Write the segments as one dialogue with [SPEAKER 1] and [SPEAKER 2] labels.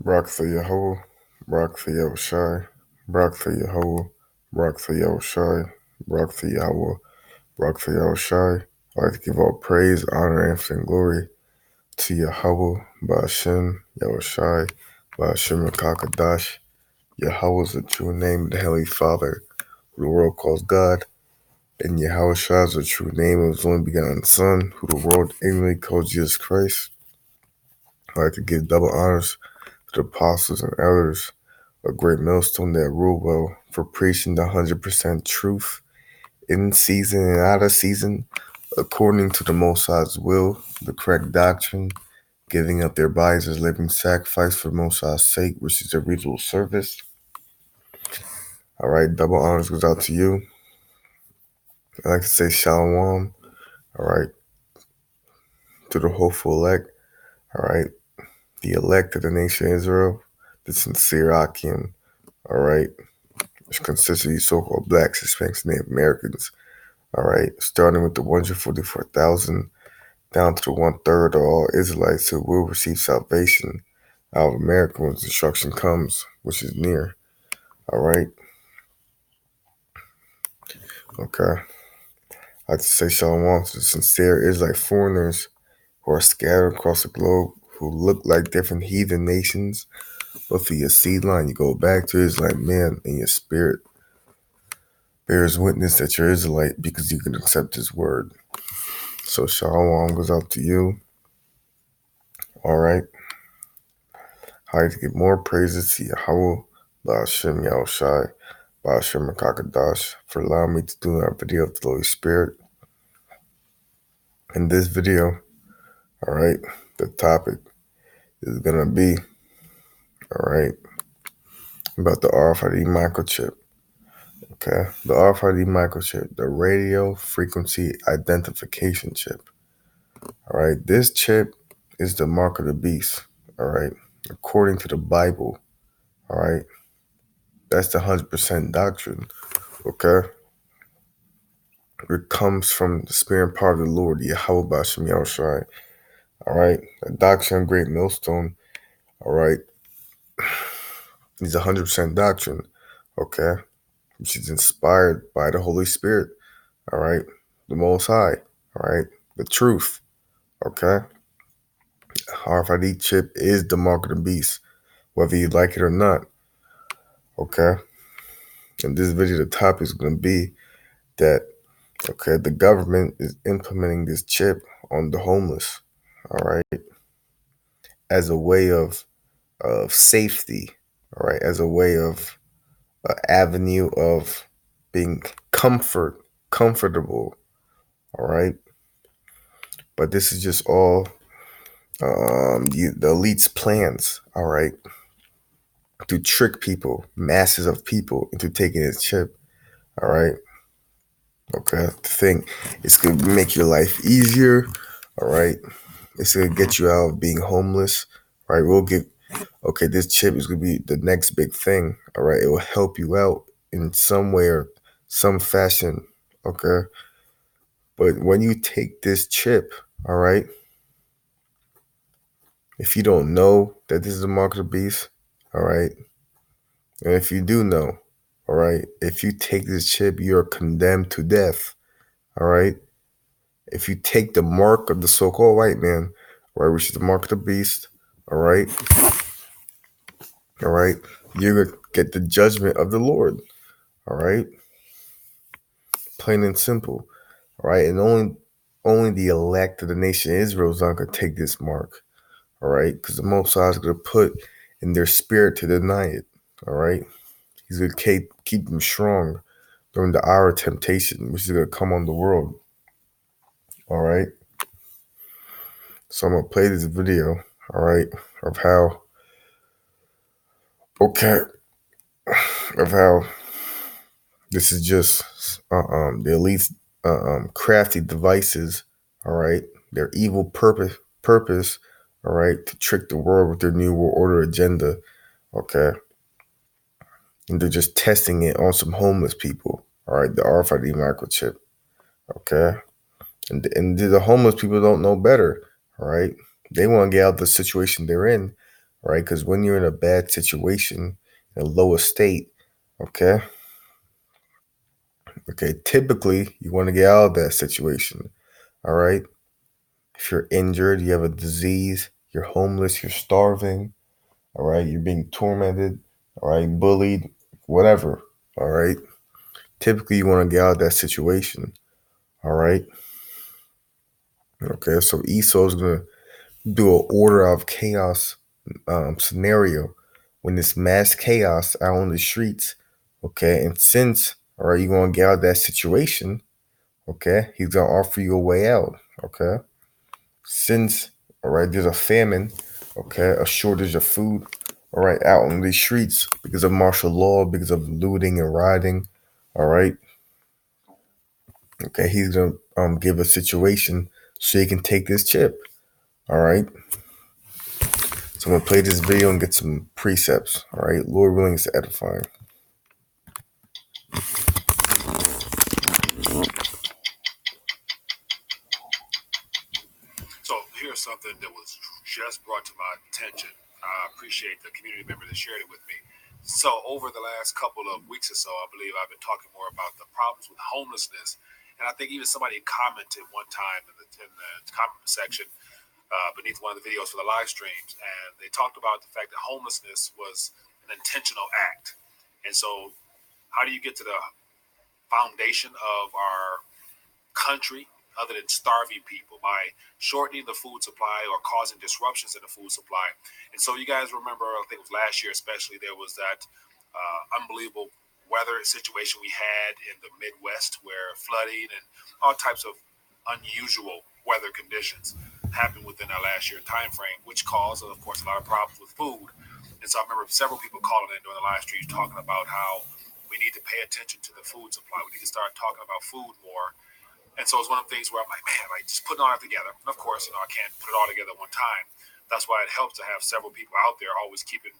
[SPEAKER 1] Barak for Yahweh, Barak for Yahushai, Barak for Yahweh, Barak for Yahushai, Barak for Yahweh, Barak for Yahushai. I'd like to give all praise, honor, and glory to Yahweh, Ba'ashem, Yahushai, Ba'ashem Kakadash. Yahweh is the true name of the Heavenly Father, who the world calls God, and Yahushai is the true name of his only begotten Son, who the world ignorantly calls Jesus Christ. I'd like to give double honors to the apostles and elders, a great millstone that rule well for preaching the 100% truth in season and out of season, according to the Most High's will, the correct doctrine, giving up their bodies as living sacrifice for the Most High's sake, which is a reasonable service. All right, double honors goes out to you. I'd like to say shalom, all right, to the hopeful elect, all right, the elect of the nation of Israel, the sincere Akim, all right, which consists of these so-called blacks, Hispanics, and Native Americans, all right, starting with the 144,000 down to the 1/3 of all Israelites who will receive salvation out of America when destruction comes, which is near, all right, okay. I'd like to say shalom to the sincere Israelite foreigners who are scattered across the globe, who look like different heathen nations, but for your seed line, you go back to Israelite man, and your spirit bears witness that you're Israelite because you can accept his word. So shalom goes out to you. All right. I'd like to give more praises to Yahweh, Ba'ashem Yahushai, Ba'ashem Kakadash, for allowing me to do our video of the Holy Spirit. In this video, all right, the topic is going to be, all right, about the Rfid microchip. Okay, the Rfid microchip, the radio frequency identification chip. All right, this chip is the mark of the beast. All right, according to the Bible. All right, that's the 100% doctrine. Okay, it comes from the spirit and power of the Lord, Yahweh Ba'ashem Yahushai. All right, the doctrine of great millstone. All right, is 100% doctrine. Okay, which is inspired by the Holy Spirit. All right, the Most High. All right, the truth. Okay, RFID chip is the mark of the beast, whether you like it or not. Okay, in this video, the topic is going to be that, okay, the government is implementing this chip on the homeless, all right, as a way of safety, all right, as a way of avenue of being comfortable, all right. But this is just all the elite's plans, all right, to trick people, masses of people, into taking this chip, all right. Okay, to think it's going to make your life easier, all right. It's going to get you out of being homeless, right? Okay, this chip is going to be the next big thing, all right? It will help you out in some way or some fashion, okay? But when you take this chip, all right, if you don't know that this is a mark of the beast, all right, and if you do know, all right, if you take this chip, you're condemned to death, all right? If you take the mark of the so-called white man, right, which is the mark of the beast, all right, you're going to get the judgment of the Lord, all right, plain and simple, all right, and only the elect of the nation of Israel is not going to take this mark, all right, because the Most High is going to put in their spirit to deny it, all right. He's going to keep them strong during the hour of temptation, which is going to come on the world, all right. So I'm going to play this video, all right, of how, okay, of how this is just the elite's crafty devices, all right, their evil purpose, all right, to trick the world with their new world order agenda, okay, and they're just testing it on some homeless people, all right, the RFID microchip, okay, and the homeless people don't know better, all right, they want to get out of the situation they're in, right? Because when you're in a bad situation, in a lower state, okay, typically you want to get out of that situation, all right? If you're injured, you have a disease, you're homeless, you're starving, all right, you're being tormented, all right, bullied, whatever, all right? Typically, you want to get out of that situation, all right? Okay, so Esau is going to do an order of chaos scenario when there's mass chaos out on the streets, okay? And since, all right, you're going to get out of that situation, okay, he's going to offer you a way out, okay? Since, all right, there's a famine, okay, a shortage of food, all right, out on these streets because of martial law, because of looting and rioting, all right, okay, he's gonna give a situation so he can take this chip, all right. So I'm gonna play this video and get some precepts, all right. Lord willing, it's edifying.
[SPEAKER 2] So here's something that was just brought to my attention. I appreciate the community member that shared it with me. So over the last couple of weeks or so, I believe I've been talking more about the problems with homelessness. And I think even somebody commented one time in the comment section beneath one of the videos for the live streams. And they talked about the fact that homelessness was an intentional act. And so how do you get to the foundation of our country other than starving people by shortening the food supply or causing disruptions in the food supply? And so you guys remember, I think it was last year especially, there was that unbelievable weather situation we had in the Midwest where flooding and all types of unusual weather conditions happened within that last year time frame, which caused, of course, a lot of problems with food. And so I remember several people calling in during the live streams talking about how we need to pay attention to the food supply. We need to start talking about food more. And so it's one of the things where I'm like, man, like just putting all that together. And of course, I can't put it all together at one time. That's why it helps to have several people out there always keeping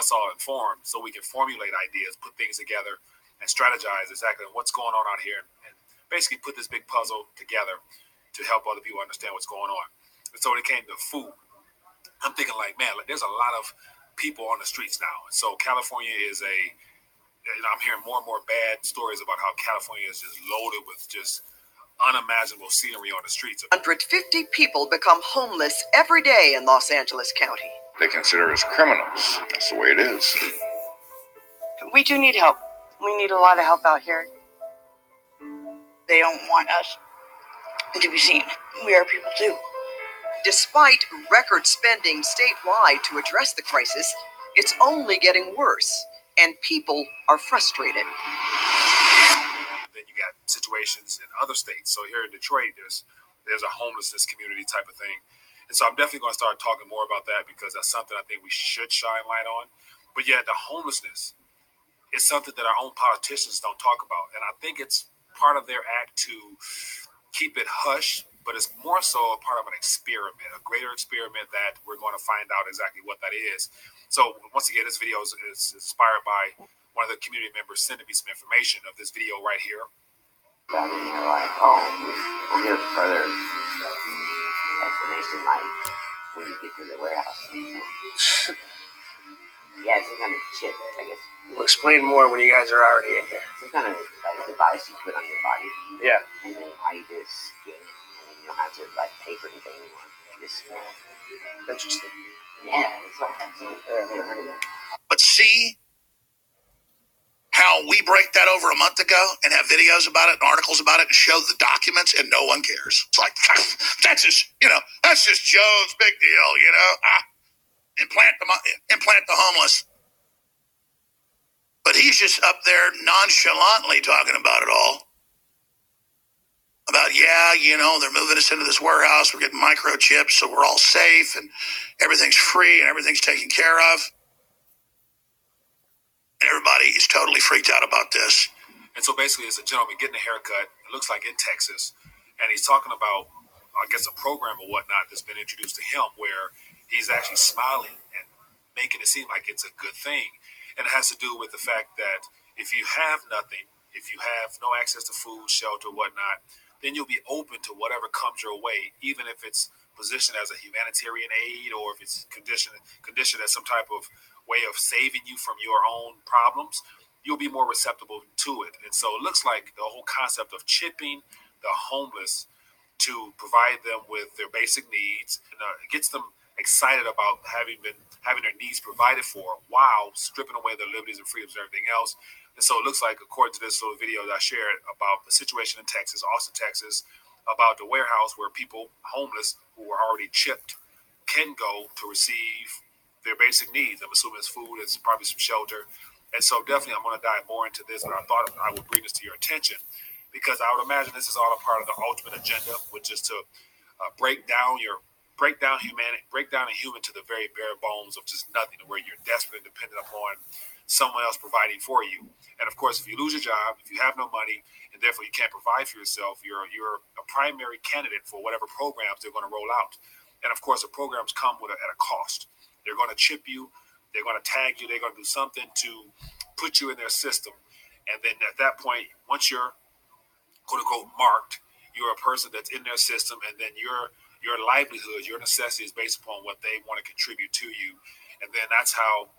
[SPEAKER 2] us all informed so we can formulate ideas, put things together, and strategize exactly what's going on out here and basically put this big puzzle together to help other people understand what's going on. And so when it came to food, I'm thinking like, man, like, there's a lot of people on the streets now. And so California is I'm hearing more and more bad stories about how California is just loaded with just unimaginable scenery on the streets.
[SPEAKER 3] 150 people become homeless every day in Los Angeles County.
[SPEAKER 4] They consider us criminals. That's the way it is.
[SPEAKER 5] We do need help. We need a lot of help out here. They don't want us to be seen. We are people too.
[SPEAKER 3] Despite record spending statewide to address the crisis, it's only getting worse, and people are frustrated.
[SPEAKER 2] Then you got situations in other states. So here in Detroit, there's a homelessness community type of thing. And so I'm definitely going to start talking more about that because that's something I think we should shine light on. But yeah, the homelessness is something that our own politicians don't talk about. And I think it's part of their act to keep it hush, but it's more so a part of an experiment, a greater experiment that we're going to find out exactly what that is. So once again, this video is inspired by one of the community members sending me some information of this video right here.
[SPEAKER 6] And you're like, oh, we'll give further explanation like when you get to the warehouse. Yeah, it's some kind of chip, I guess.
[SPEAKER 7] We'll explain more when you guys are already in here.
[SPEAKER 6] Some kind of like device you put on your body.
[SPEAKER 7] Yeah.
[SPEAKER 6] And then all you do is scan it, and then you don't have to like pay for anything anymore. Just scan it.
[SPEAKER 7] Interesting.
[SPEAKER 6] Yeah, it's like I've never heard of that.
[SPEAKER 8] But see how we break that over a month ago and have videos about it and articles about it and show the documents and no one cares. It's like, that's just Joe's big deal, implant the homeless. But he's just up there nonchalantly talking about it all. About, they're moving us into this warehouse. We're getting microchips, so we're all safe and everything's free and everything's taken care of. And everybody is totally freaked out about this.
[SPEAKER 2] And so basically it's a gentleman getting a haircut, it looks like in Texas, and he's talking about, I guess, a program or whatnot that's been introduced to him where he's actually smiling and making it seem like it's a good thing. And it has to do with the fact that if you have nothing, if you have no access to food, shelter, whatnot, then you'll be open to whatever comes your way, even if it's positioned as a humanitarian aid, or if it's conditioned as some type of way of saving you from your own problems, you'll be more receptible to it. And so it looks like the whole concept of chipping the homeless to provide them with their basic needs, and it gets them excited about having their needs provided for while stripping away their liberties and freedoms and everything else. And so it looks like, according to this little video that I shared about the situation in Texas, Austin, Texas, about the warehouse where people homeless who are already chipped can go to receive their basic needs. I'm assuming it's food, it's probably some shelter. And so definitely I'm going to dive more into this, but I thought I would bring this to your attention because I would imagine this is all a part of the ultimate agenda, which is to break down humanity, break down a human to the very bare bones of just nothing, where you're desperate and dependent upon someone else providing for you. And of course, if you lose your job, if you have no money, and therefore you can't provide for yourself, you're a primary candidate for whatever programs they're going to roll out. And of course, the programs come at a cost. They're going to chip you, they're going to tag you, they're going to do something to put you in their system. And then at that point, once you're quote unquote marked, you're a person that's in their system, and then your livelihood, your necessity is based upon what they want to contribute to you. And then that's how,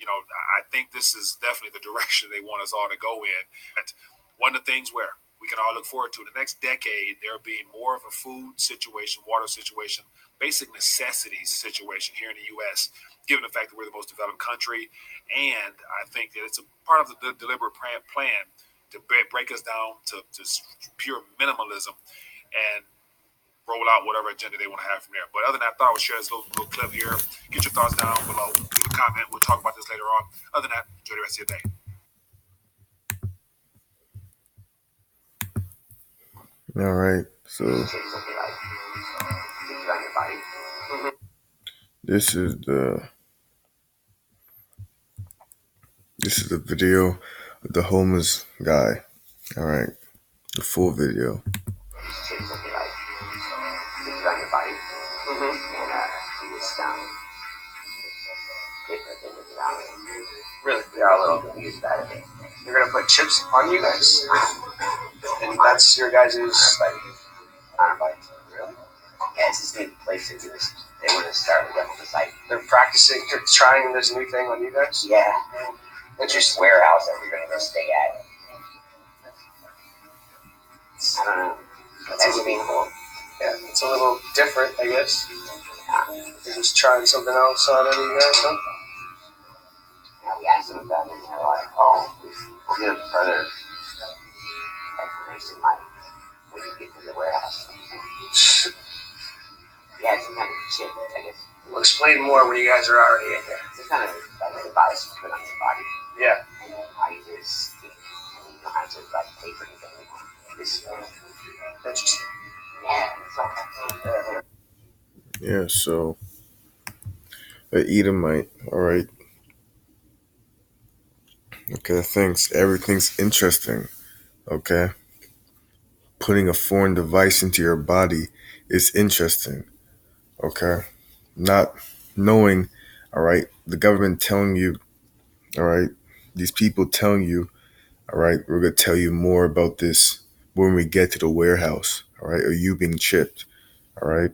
[SPEAKER 2] I think this is definitely the direction they want us all to go in. But one of the things where we can all look forward to the next decade, there being more of a food situation, water situation, basic necessities situation here in the U.S., given the fact that we're the most developed country. And I think that it's a part of the deliberate plan to break us down to pure minimalism and roll out whatever agenda they want to have from there. But other than that, I thought I would share this little clip here. Get your thoughts down below. Leave a comment. We'll talk about this later on. Other than that, enjoy the rest of your day.
[SPEAKER 1] All right. So this is the video of the homeless guy. All right. The full video.
[SPEAKER 7] Really? Yeah, a little confused about it. You're gonna put chips on you guys? And that's your guys'
[SPEAKER 6] Really? Yeah, it's this new place they do this. They want to start with the site.
[SPEAKER 7] They're practicing, they're trying this new thing on you guys?
[SPEAKER 6] Yeah. It's just warehouse that we're gonna go stay at. I don't know. That's gonna be cool.
[SPEAKER 7] Yeah, it's a little different, I guess. You're just trying something else on it, you guys, huh?
[SPEAKER 6] Yeah, we asked them about it, and they're like, "Oh, we'll get further information, like when you get to the warehouse." Yeah, some kind of chip, I guess.
[SPEAKER 7] Well, explain more when you guys are already in there.
[SPEAKER 6] It's kind of like a device you put on your body.
[SPEAKER 7] Yeah.
[SPEAKER 6] And then how you just stick, and you don't have to like pay for anything anymore. This
[SPEAKER 7] Interesting.
[SPEAKER 6] yeah, it's all.
[SPEAKER 1] Yeah. So an Edomite. All right. Okay. Thanks. Everything's interesting. Okay. Putting a foreign device into your body is interesting. Okay. Not knowing. All right. The government telling you. All right. These people telling you. All right. We're gonna tell you more about this when we get to the warehouse. All right. Or you being chipped. All right.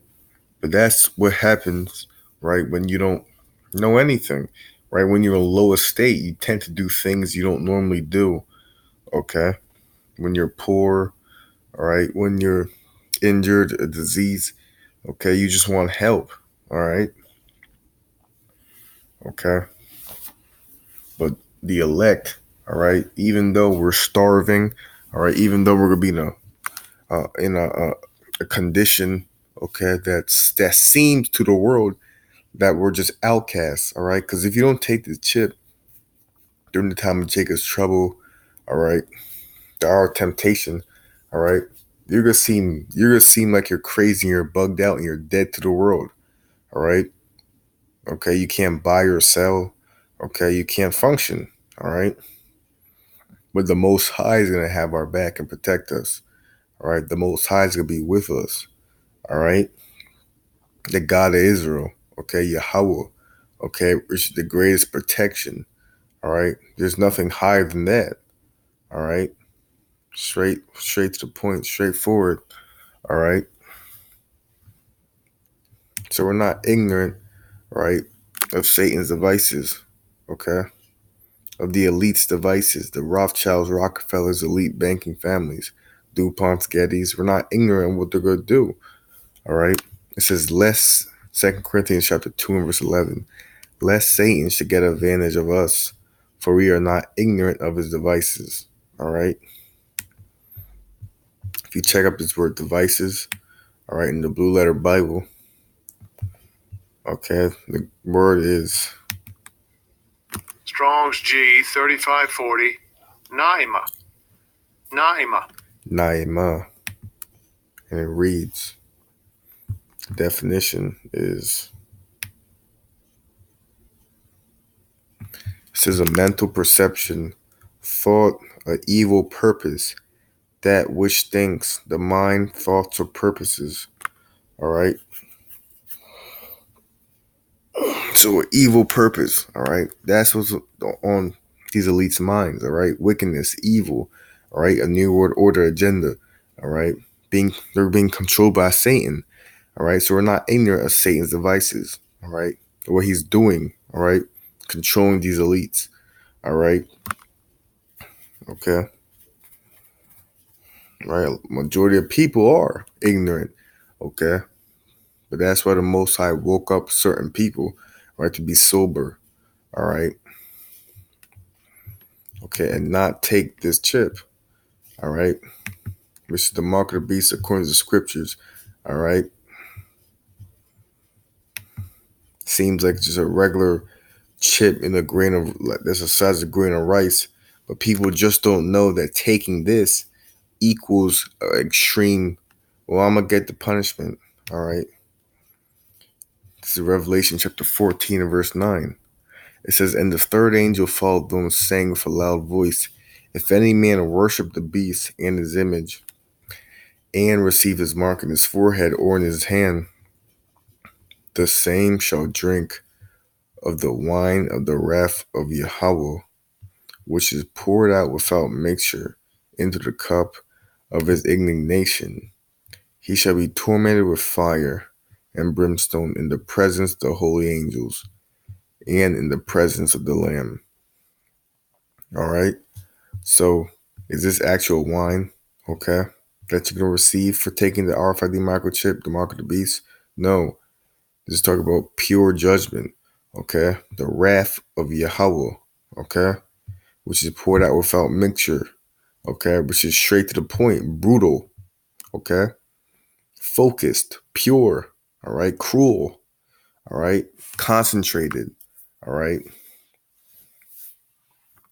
[SPEAKER 1] But that's what happens, right, when you don't know anything, right? When you're in a low estate, you tend to do things you don't normally do, okay? When you're poor, all right? When you're injured, a disease, okay? You just want help, all right? Okay? But the elect, all right, even though we're starving, all right, even though we're going to be in a condition, okay, that seems to the world that we're just outcasts, all right? Because if you don't take the chip during the time of Jacob's trouble, all right, our temptation, all right, you're gonna seem like you're crazy and you're bugged out and you're dead to the world, all right? Okay, you can't buy or sell, okay, you can't function, all right? But the Most High is gonna have our back and protect us, all right? The Most High is gonna be with us, all right? The God of Israel, okay, Yahweh, okay, which is the greatest protection. All right. There's nothing higher than that. All right. Straight to the point, straightforward. All right. So we're not ignorant, right, of Satan's devices, okay? Of the elite's devices, the Rothschilds, Rockefellers, elite banking families, DuPont's, Gettys. We're not ignorant of what they're going to do, all right? It says, lest, 2 Corinthians chapter 2 and verse 11, lest Satan should get advantage of us, for we are not ignorant of his devices, all right? If you check up this word devices, all right, in the Blue Letter Bible, okay, the word is
[SPEAKER 2] Strong's G 3540. Naima.
[SPEAKER 1] Naima, and it reads, definition is, it says a mental perception, thought, an evil purpose, that which thinks, the mind, thoughts, or purposes, all right? So an evil purpose, all right? That's what's on these elites' minds, all right? Wickedness, evil, all right? A new world order agenda, all right? They're being controlled by Satan, all right? So we're not ignorant of Satan's devices, all right? What he's doing, all right? Controlling these elites, all right? Okay? Right? Majority of people are ignorant, okay? But that's why the Most High woke up certain people, right, to be sober, all right? Okay, and not take this chip, all right? Which is the mark of the beast according to the scriptures, all right? Seems like just a regular chip in a grain of, that's the size of a grain of rice, but people just don't know that taking this equals extreme, well, I'm going to get the punishment, all right? This is Revelation chapter 14 and verse 9. It says, and the third angel followed them, saying with a loud voice, if any man worship the beast and his image, and receive his mark in his forehead or in his hand, the same shall drink of the wine of the wrath of Yahweh, which is poured out without mixture into the cup of his indignation. He shall be tormented with fire and brimstone in the presence of the holy angels and in the presence of the Lamb. All right? So, is this actual wine, okay, that you're going to receive for taking the Rfid microchip, the mark of the beast? No. This is talking about pure judgment, okay? The wrath of Yahweh, okay? Which is poured out without mixture, okay? Which is straight to the point, brutal, okay? Focused, pure, all right? Cruel, all right? Concentrated, all right?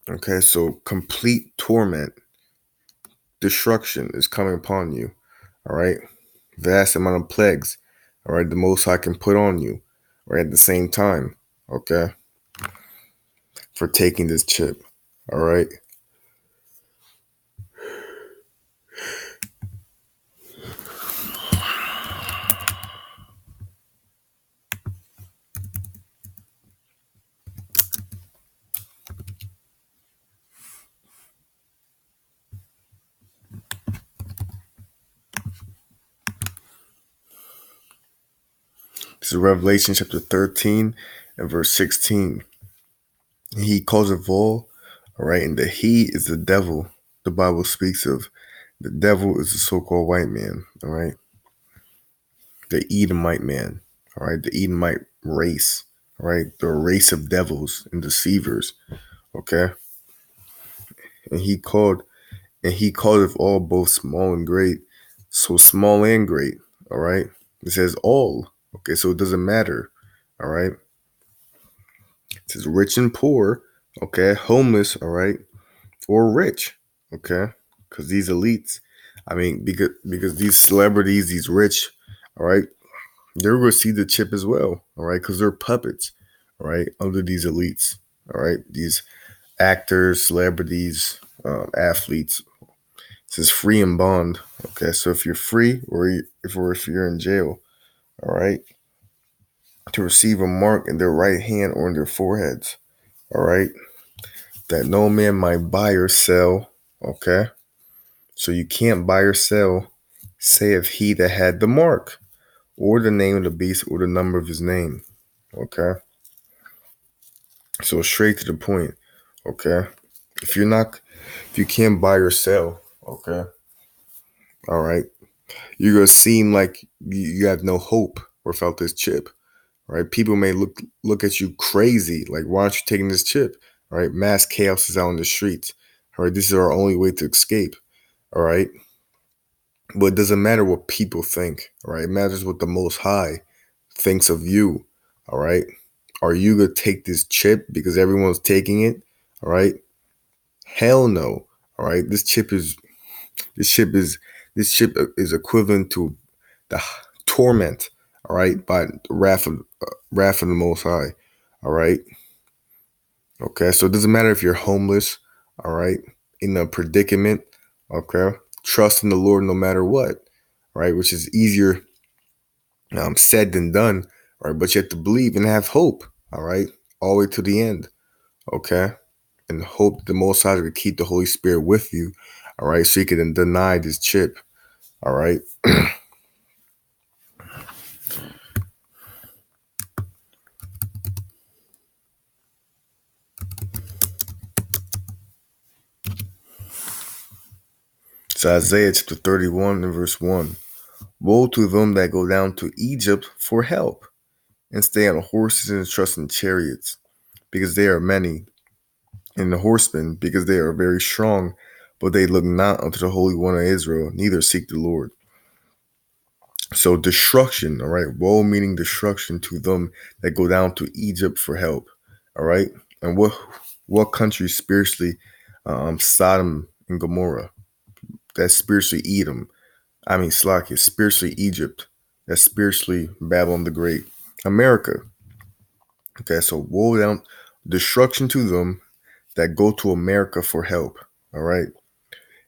[SPEAKER 1] Okay, so complete torment, destruction is coming upon you, all right? Vast amount of plagues, all right? The Most High can put on you, right? At the same time, okay? For taking this chip, all right? This is Revelation chapter 13 and verse 16. He calls it all right, and the he is the devil the Bible speaks of. The devil is the so-called white man, all right? The Edomite man, all right? The Edomite race, all right? The race of devils and deceivers, okay? And he called it all, both small and great. So small and great, all right? It says all, okay? So it doesn't matter, all right? It says rich and poor, okay? Homeless, all right? Or rich, okay? Because these elites, I mean, because these celebrities, these rich, all right, they're going to see the chip as well, all right? Because they're puppets, all right, under these elites, all right? These actors, celebrities, athletes. It says free and bond, okay? So if you're free if you're in jail, all right, to receive a mark in their right hand or in their foreheads, all right, that no man might buy or sell, okay? So you can't buy or sell, saith he that had the mark, or the name of the beast, or the number of his name. Okay? So straight to the point. Okay? If you can't buy or sell, okay? All right. You're gonna seem like you have no hope without this chip. Right? People may look at you crazy, like, why aren't you taking this chip? All right, mass chaos is out in the streets. All right, this is our only way to escape. All right. But it doesn't matter what people think. All right. It matters what the most high thinks of you. All right. Are you gonna take this chip because everyone's taking it? All right. Hell no. All right. This chip is this chip is equivalent to the torment. All right, by the wrath of the Most High. All right. Okay. So it doesn't matter if you're homeless. All right. In a predicament. Okay. Trust in the Lord no matter what. Right, which is easier said than done. Right, but you have to believe and have hope. All right, all the way to the end. Okay. And hope the Most High will keep the Holy Spirit with you, all right, so you can deny this chip, all right. So Isaiah chapter 31 and verse 1. Woe to them that go down to Egypt for help, and stay on horses and trust in chariots, because they are many, and the horsemen, because they are very strong, but they look not unto the Holy One of Israel, neither seek the Lord. So destruction, all right. Woe meaning destruction to them that go down to Egypt for help, all right. And what country spiritually, Sodom and Gomorrah? That's spiritually Edom. I mean Slakia, spiritually Egypt. That's spiritually Babylon the Great. America. Okay, so woe down, destruction to them that go to America for help. All right,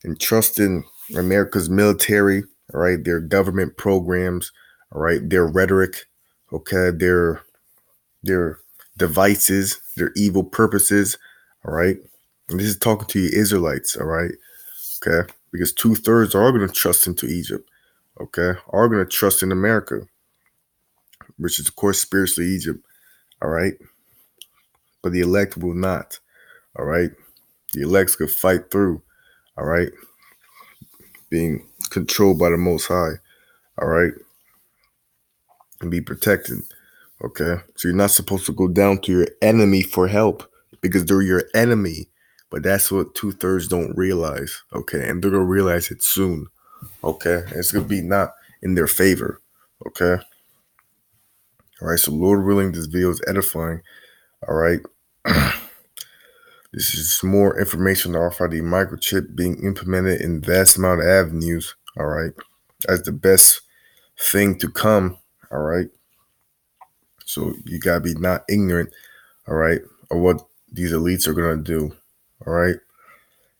[SPEAKER 1] and trust in America's military. All right, their government programs. All right, their rhetoric. Okay, their devices, their evil purposes. All right, and this is talking to you Israelites. All right, okay, because 2/3 are going to trust into Egypt. Okay, are going to trust in America, which is of course spiritually Egypt. All right, but the elect will not. All right, the elects could fight through. All right, being controlled by the Most High. All right, and be protected. Okay, so you're not supposed to go down to your enemy for help because they're your enemy. But that's what 2/3 don't realize. Okay, and they're gonna realize it soon. Okay, and it's gonna be not in their favor. Okay, all right. So Lord willing, this video is edifying. All right. This is more information on RFID microchip being implemented in vast amount of avenues. All right, as the best thing to come. All right. So you gotta be not ignorant. All right, of what these elites are gonna do. All right,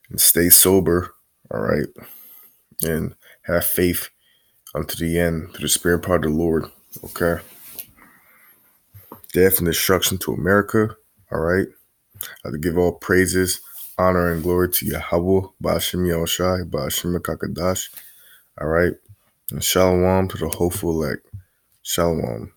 [SPEAKER 1] and stay sober. All right, and have faith unto the end, to the spirit part of the Lord. Okay. Death and destruction to America. All right. I have to give all praises, honor, and glory to Yahweh, Ba'ashem Yahushai, Ba'ashem Kakadash. All right. And shalom to the hopeful elect. Shalom.